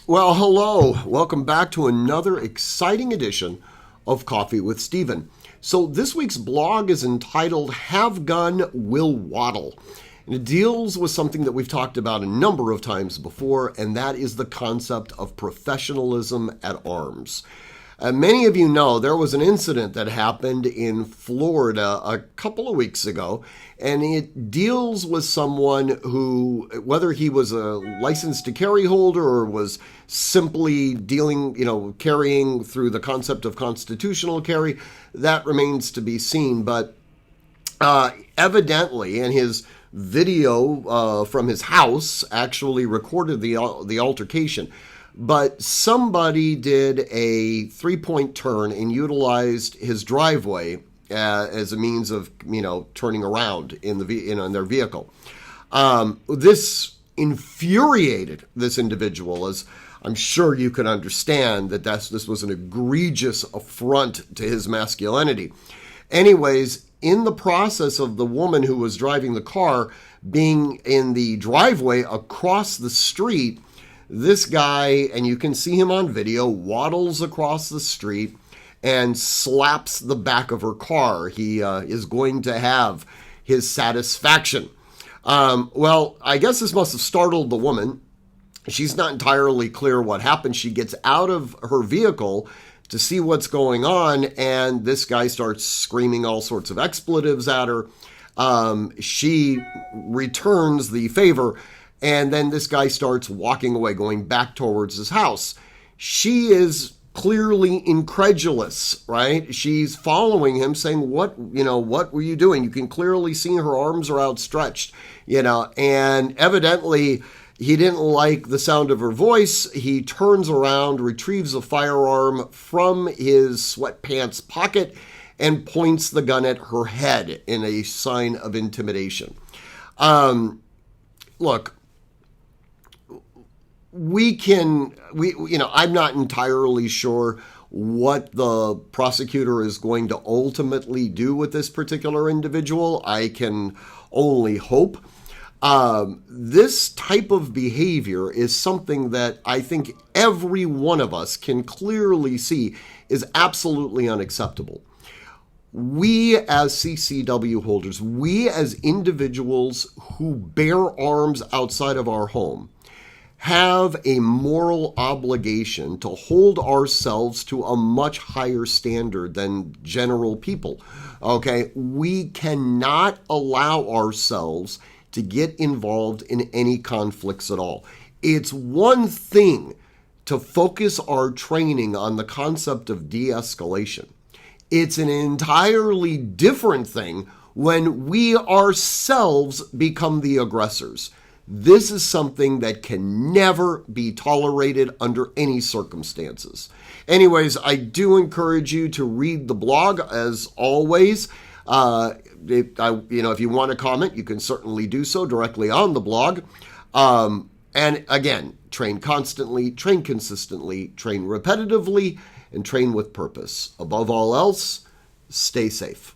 Well, hello. Welcome back to another exciting edition of Coffee with Stephen. So this week's blog is entitled Have Gun, Will Waddle. And it deals with something that we've talked about a number of times before, and that is the concept of professionalism at arms. Many of you know there was an incident that happened in Florida a couple of weeks ago, and it deals with someone who, whether he was a license to carry holder or was simply carrying through the concept of constitutional carry, that remains to be seen. But evidently, in his video from his house, actually recorded the altercation. But somebody did a three-point turn and utilized his driveway as a means of, turning around in their vehicle. This infuriated this individual, as I'm sure you can understand that this was an egregious affront to his masculinity. Anyways, in the process of the woman who was driving the car being in the driveway across the street, this guy, and you can see him on video, waddles across the street and slaps the back of her car. He is going to have his satisfaction. Well, I guess this must have startled the woman. She's not entirely clear what happened. She gets out of her vehicle to see what's going on, and this guy starts screaming all sorts of expletives at her. She returns the favor, and then this guy starts walking away, going back towards his house. She is clearly incredulous, right? She's following him saying, what were you doing? You can clearly see her arms are outstretched, and evidently he didn't like the sound of her voice. He turns around, retrieves a firearm from his sweatpants pocket, and points the gun at her head in a sign of intimidation. Look, I'm not entirely sure what the prosecutor is going to ultimately do with this particular individual. I can only hope. This type of behavior is something that I think every one of us can clearly see is absolutely unacceptable. We as CCW holders, we as individuals who bear arms outside of our home, have a moral obligation to hold ourselves to a much higher standard than general people. Okay, we cannot allow ourselves to get involved in any conflicts at all. It's one thing to focus our training on the concept of de-escalation. It's an entirely different thing when we ourselves become the aggressors. This is something that can never be tolerated under any circumstances. Anyways, I do encourage you to read the blog as always. If you want to comment, you can certainly do so directly on the blog. And again, train constantly, train consistently, train repetitively, and train with purpose. Above all else, stay safe.